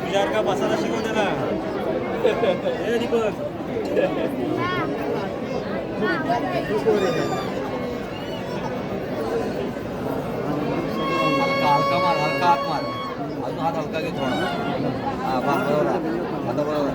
तुझ्यावर का बसायला शिकवते ना हे दीपक हलका मार, हलका हात मार, अजून हात हलका घे थोडा. हा बरोबर आता बरोबर.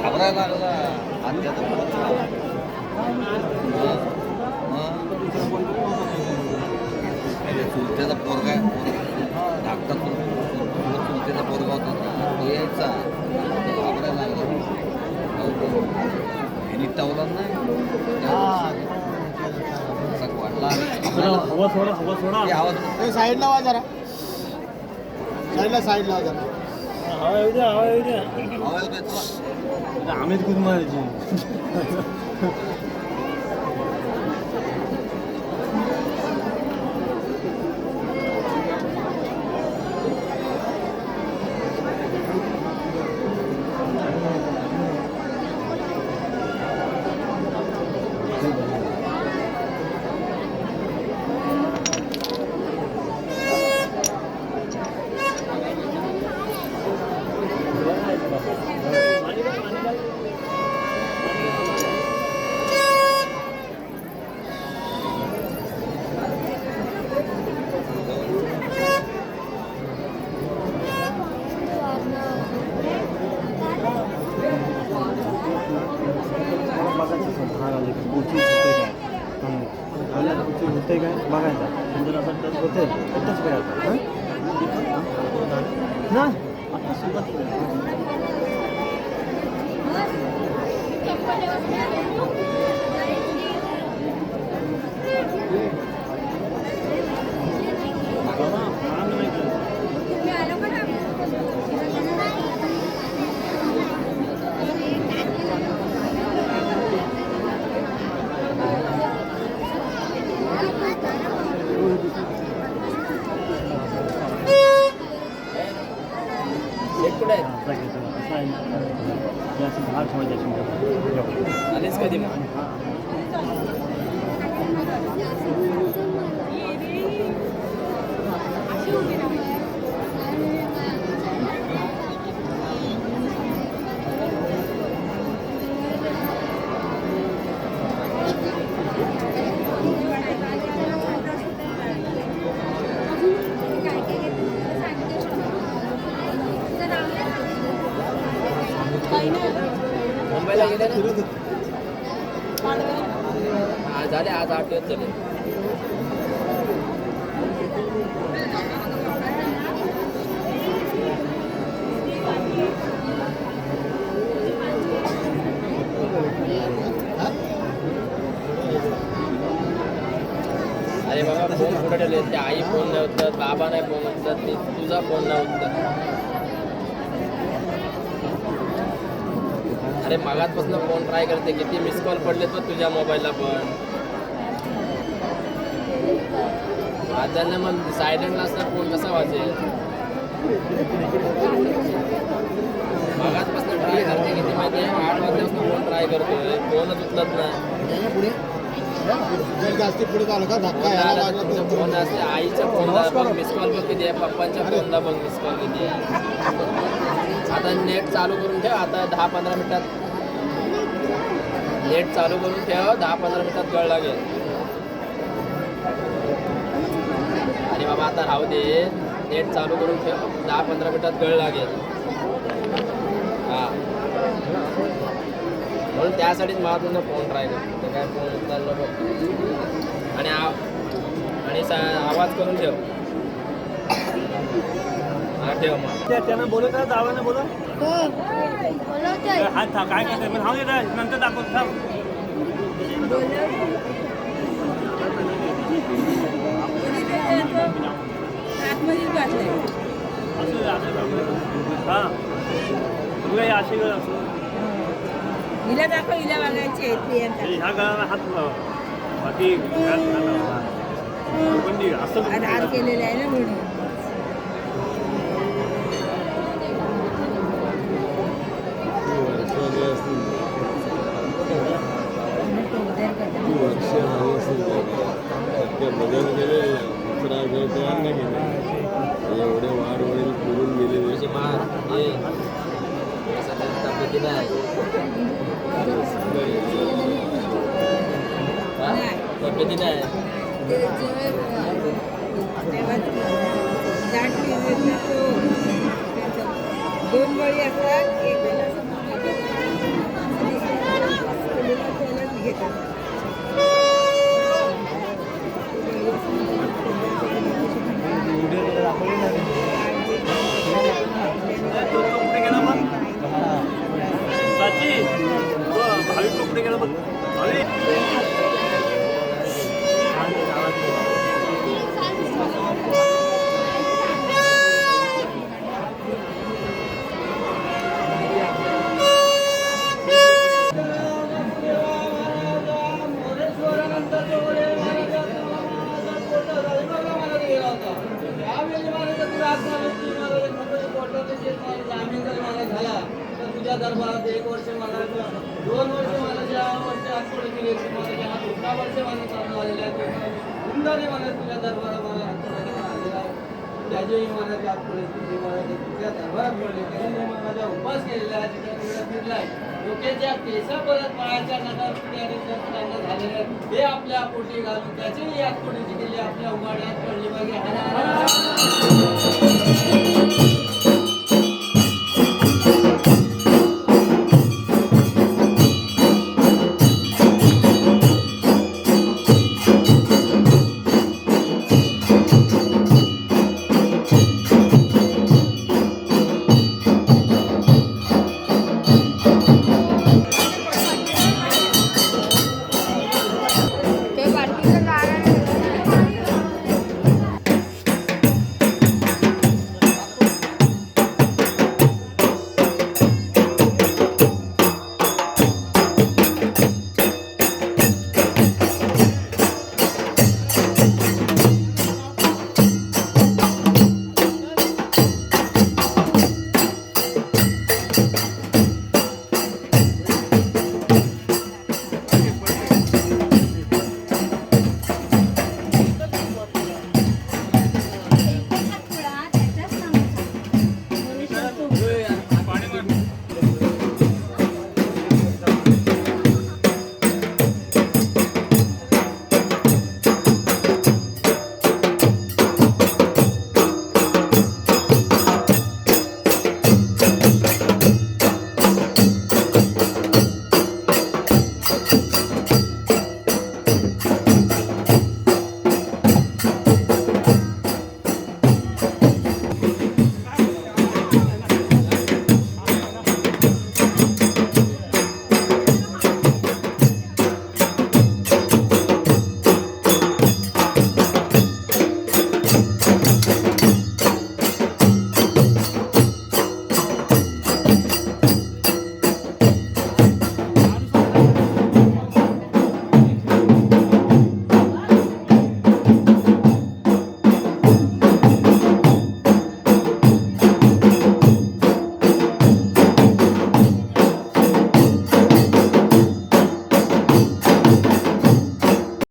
घाबरायला लागला चुलत्याचा पोरगा धाकटा चुलत्याचा पोरगा होता ना यायचा घाबरायला लागला हे टावला नाही वाटला आवाज साईडला वा जरा साईडला वा जरा हवा येऊ द्या हवा येऊ द्या आवाज येतो आम्हीच कुठून मारायची होते काय बघायचा जर असं टच होते टच करायचं ना आता सुरुवात आलेच कधी मुंबईला गेले ना झाले आज 8 दिवस झाले अरे बाबा फोन कुठे ठेवले ते आई फोन नाही उचलत बाबा नाही फोन उचलत तुझा फोन नाही उचलत अरे मागातपासून फोन ट्राय करते किती मिस कॉल पडले तर तुझ्या मोबाईलला पण वाचायला मग सायलेंटला असता फोन कसा वाचेल मागातपासून ट्राय करते किती माहिती आहे 8 वाजल्यापासून फोन ट्राय करतोय फोनच उचलत नाही जास्ती पुढे झालं का धक्का फोन असते आईच्या फोनला बघ मिस कॉल बघ किती आहे पप्पांच्या फोनला बघ मिस कॉल किती आहे आता नेट चालू करून ठेव आता 10-15 मिनिटात नेट चालू करून ठेव 10-15 मिनिटात कळ लागेल आणि बाबा आता राहू दे, नेट चालू करून ठेव, 10-15 मिनिटात गळ लागेल. हा म्हणून त्यासाठीच मला तुझा फोन ट्राय करतो. तर काय फोन उचललं बघ आणि आवाज करून ठेव. हा ठेव मग. त्यांना बोलत आहे, जावं बोलत बोलवतोय. हात थांब, काय करते मग हा येत नंतर दाखवत थांब. आतमध्येच बसलाय. हां तुला असे असं हिला दाखव, हिला बघायची आहे प्रियांका. ह्या गळाला हात लावा, बाकी बंदी असं आधार केलेला आहे ना म्हणून. एवढे वाढ वडील फिरून गेले. तुझी मार ये सध्या तब्येती नाही. हा? नाही. तब्येती नाही. ते तेव्हा दाटली वेगळी तो. दोन बळी असतात, एक वेळेला असं त्यालाच घेतात. कुठे गेला मग साची भाविक कुठे गेला बघ भाविक. तुझ्या दरबारात 1 वर्ष मला 2 वर्ष मला ज्या वर्ष आठवडे केले मला ज्या 2 वर्ष मला चालू आलेल्या हुंडाने मला तुझ्या दरबारात मला आठवडे आलेला आहे. त्याच्याही मला त्या परिस्थिती मला तुझ्या दरबारात पडले त्याने मला ज्या उपास केलेला आहे तिकडे फिरलाय डोक्याच्या केसा परत पायाच्या नगर झालेले आहेत हे आपल्या पोटी घालून त्याचीही यात पोटीची केली आपल्या उघाड्यात पडली मागे